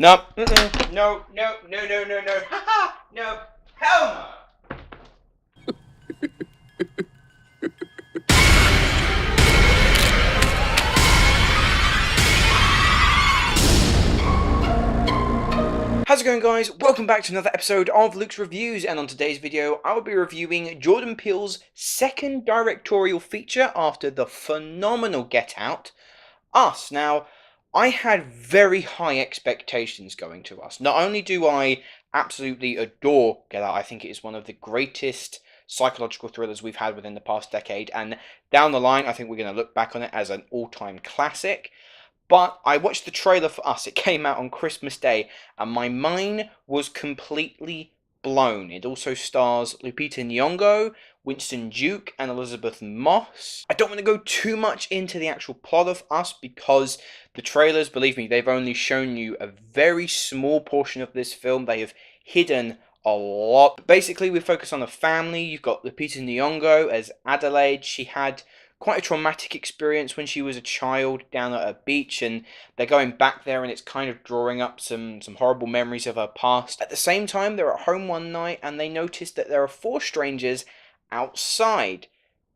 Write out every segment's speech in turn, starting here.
No. Mm-mm. No. No. No. No. No. No. Haha. No. Hell no. How's it going, guys? Welcome back to another episode of Luke's Reviews, and on today's video I will be reviewing Jordan Peele's second directorial feature after the phenomenal Get Out, Us. Now, I had very high expectations going to Us. Not only do I absolutely adore Get Out, I think it is one of the greatest psychological thrillers we've had within the past decade, and down the line I think we're going to look back on it as an all-time classic. But I watched the trailer for Us. It came out on Christmas Day, and my mind was completely blown. It also stars Lupita Nyong'o, Winston Duke, and Elisabeth Moss. I don't want to go too much into the actual plot of Us because the trailers, believe me, they've only shown you a very small portion of this film. They have hidden a lot. Basically, we focus on a family. You've got Lupita Nyong'o as Adelaide. She had quite a traumatic experience when she was a child down at a beach, and they're going back there, and it's kind of drawing up some horrible memories of her past. At the same time, they're at home one night and they notice that there are four strangers outside.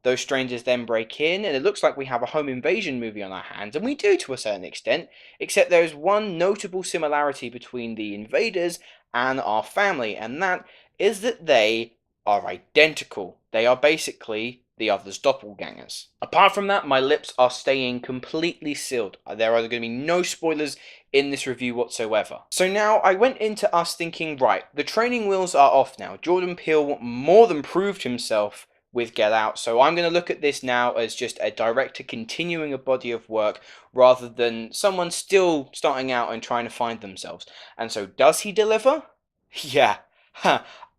Those strangers then break in, and it looks like we have a home invasion movie on our hands, and we do to a certain extent, except there's one notable similarity between the invaders and our family, and that is that they are identical. They are basically the other's doppelgängers. Apart from that, my lips are staying completely sealed. There are going to be no spoilers in this review whatsoever. So now I went into Us thinking, right, the training wheels are off now. Jordan Peele more than proved himself with Get Out, so I'm going to look at this now as just a director continuing a body of work rather than someone still starting out and trying to find themselves. And so does he deliver? Yeah.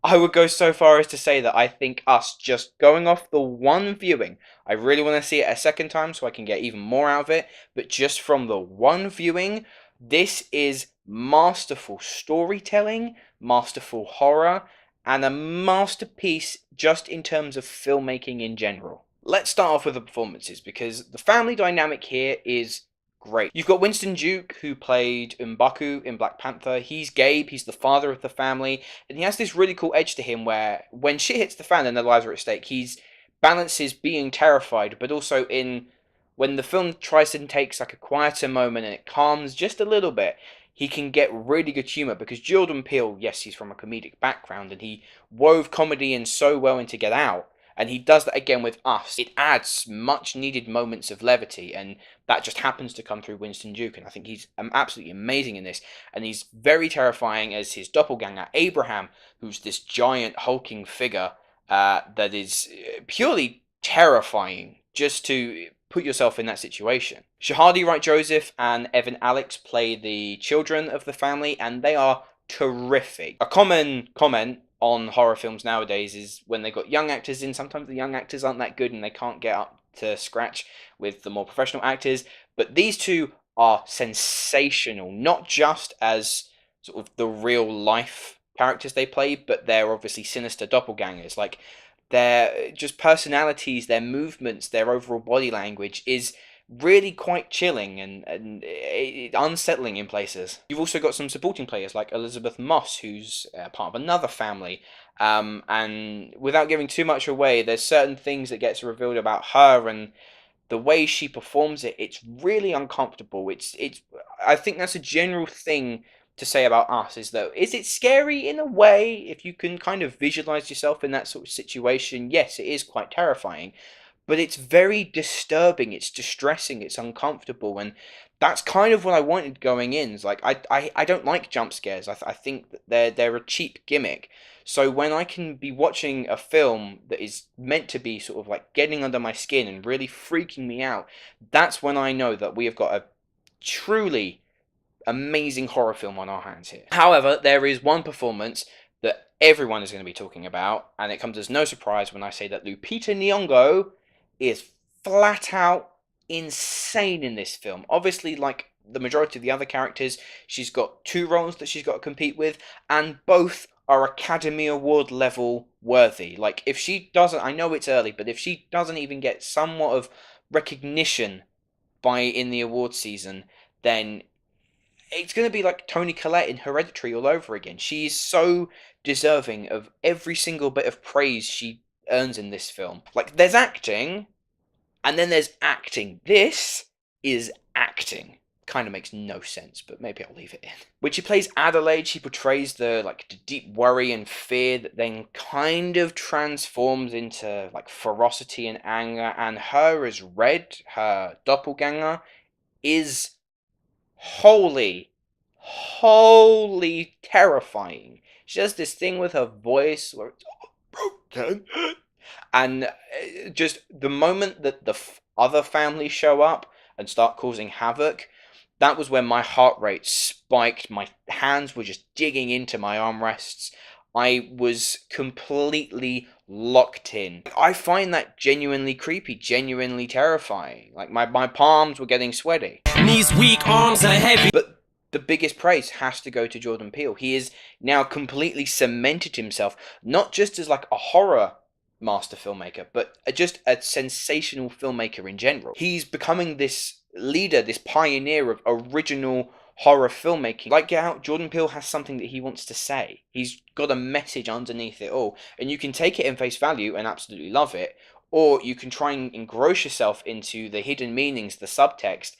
I would go so far as to say that I think Us, just going off the one viewing, I really want to see it a second time so I can get even more out of it, but just from the one viewing, this is masterful storytelling, masterful horror, and a masterpiece just in terms of filmmaking in general. Let's start off with the performances, because the family dynamic here is great. You've got Winston Duke, who played M'Baku in Black Panther. He's Gabe, he's the father of the family, and he has this really cool edge to him where when shit hits the fan and their lives are at stake, he's balances being terrified, but also in when the film tries and takes like a quieter moment and it calms just a little bit, he can get really good humor because Jordan Peele, yes, he's from a comedic background and he wove comedy in so well into Get Out. And he does that again with Us. It adds much needed moments of levity, and that just happens to come through Winston Duke. And I think he's absolutely amazing in this. And he's very terrifying as his doppelganger, Abraham, who's this giant hulking figure that is purely terrifying just to put yourself in that situation. Shahadi Wright Joseph and Evan Alex play the children of the family, and they are terrific. A common comment on horror films nowadays is when they got young actors in, sometimes the young actors aren't that good and they can't get up to scratch with the more professional actors, but these two are sensational, not just as sort of the real life characters they play, but they're obviously sinister doppelgangers. Like, their just personalities, their movements, their overall body language is really quite chilling and unsettling in places. You've also got some supporting players like Elisabeth Moss, who's part of another family. And without giving too much away, there's certain things that gets revealed about her and the way she performs it. It's really uncomfortable. It's. I think that's a general thing to say about Us, is that is it scary in a way if you can kind of visualize yourself in that sort of situation? Yes, it is quite terrifying, but it's very disturbing, it's distressing, it's uncomfortable, and that's kind of what I wanted going in. It's like I don't like jump scares. I think that they're a cheap gimmick. So when I can be watching a film that is meant to be sort of like getting under my skin and really freaking me out, that's when I know that we have got a truly amazing horror film on our hands here. However, there is one performance that everyone is going to be talking about, and it comes as no surprise when I say that Lupita Nyong'o is flat out insane in this film. Obviously, like the majority of the other characters, she's got two roles that she's got to compete with, and both are Academy Award level worthy. Like, if she doesn't, I know it's early, but if she doesn't even get somewhat of recognition in the award season, then it's going to be like Toni Collette in Hereditary all over again. She's so deserving of every single bit of praise she earns in this film. Like, there's acting, and then there's acting. This is acting. Kind of makes no sense, but maybe I'll leave it in. When she plays Adelaide, she portrays the deep worry and fear that then kind of transforms into like ferocity and anger. And her as Red, her doppelganger, is holy terrifying. She does this thing with her voice where it's broken. And just the moment that the other families show up and start causing havoc, that was when my heart rate spiked. My hands were just digging into my armrests. I was completely locked in. I find that genuinely creepy, genuinely terrifying. Like, my palms were getting sweaty. Knees weak, arms are heavy. But the biggest praise has to go to Jordan Peele. He has now completely cemented himself, not just as like a horror master filmmaker, but just a sensational filmmaker in general. He's becoming this leader, this pioneer of original horror filmmaking. Like Get Out, Jordan Peele has something that he wants to say. He's got a message underneath it all, and you can take it in face value and absolutely love it, or you can try and engross yourself into the hidden meanings, the subtext,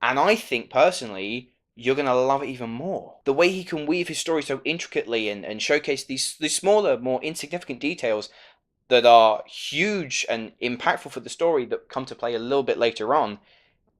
and I think personally you're going to love it even more. The way he can weave his story so intricately and showcase these smaller, more insignificant details that are huge and impactful for the story that come to play a little bit later on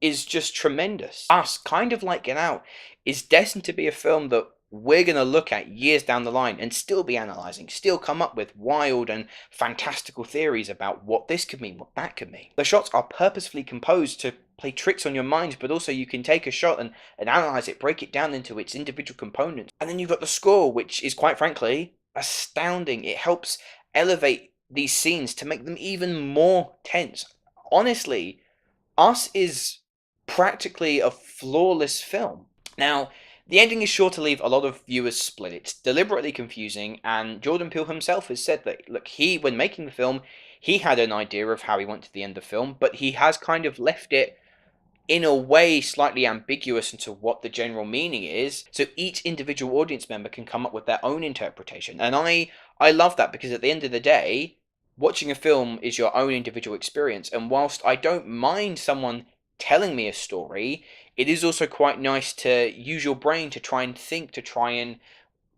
is just tremendous. Us, kind of like Get Out, is destined to be a film that we're going to look at years down the line and still be analysing, still come up with wild and fantastical theories about what this could mean, what that could mean. The shots are purposefully composed to play tricks on your mind, but also you can take a shot and analyse it, break it down into its individual components. And then you've got the score, which is quite frankly astounding. It helps elevate these scenes to make them even more tense. Honestly, Us is practically a flawless film. Now, the ending is sure to leave a lot of viewers split. It's deliberately confusing, and Jordan Peele himself has said that, look, when making the film, he had an idea of how he wanted the end of the film, but he has kind of left it in a way slightly ambiguous into what the general meaning is, so each individual audience member can come up with their own interpretation. And I love that, because at the end of the day, watching a film is your own individual experience, and whilst I don't mind someone telling me a story, it is also quite nice to use your brain to try and think, to try and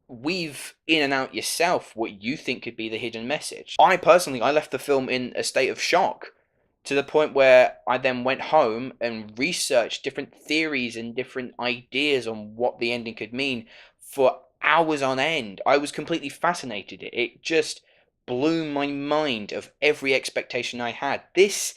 weave in and out yourself what you think could be the hidden message. I left the film in a state of shock, to the point where I then went home and researched different theories and different ideas on what the ending could mean for hours on end. I was completely fascinated. It just blew my mind of every expectation I had. This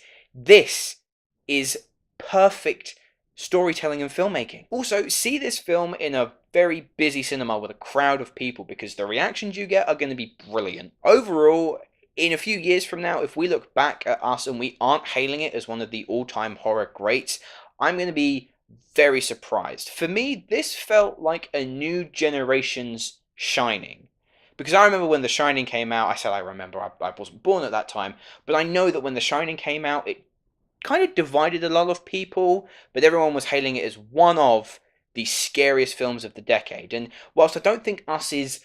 is perfect storytelling and filmmaking. Also, see this film in a very busy cinema with a crowd of people, because the reactions you get are going to be brilliant. Overall, in a few years from now, if we look back at Us and we aren't hailing it as one of the all-time horror greats, I'm going to be very surprised. For me, this felt like a new generation's Shining. Because I remember when The Shining came out, I wasn't born at that time, but I know that when The Shining came out, it kind of divided a lot of people, but everyone was hailing it as one of the scariest films of the decade. And whilst I don't think Us is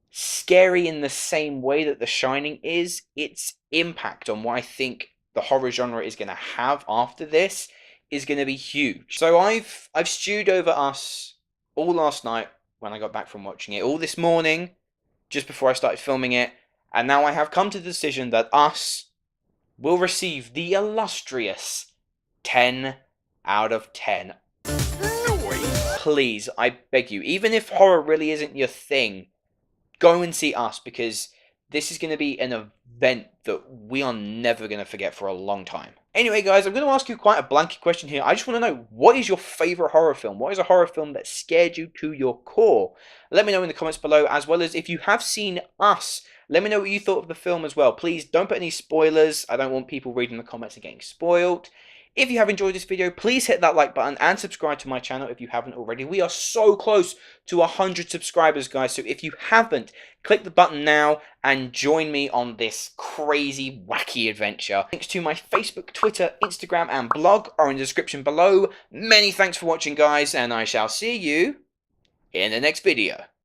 scary in the same way that The Shining is, its impact on what I think the horror genre is going to have after this is going to be huge. So I've stewed over Us all last night when I got back from watching it, all this morning just before I started filming it, and now I have come to the decision that Us will receive the illustrious 10 out of 10. Please, I beg you, even if horror really isn't your thing, go and see Us, because this is going to be an event that we are never going to forget for a long time. Anyway, guys, I'm going to ask you quite a blanket question here. I just want to know, what is your favourite horror film? What is a horror film that scared you to your core? Let me know in the comments below, as well as if you have seen Us, let me know what you thought of the film as well. Please don't put any spoilers. I don't want people reading the comments and getting spoiled. If you have enjoyed this video, please hit that like button and subscribe to my channel if you haven't already. We are so close to 100 subscribers, guys, so if you haven't, click the button now and join me on this crazy, wacky adventure. Links to my Facebook, Twitter, Instagram, and blog are in the description below. Many thanks for watching, guys, and I shall see you in the next video.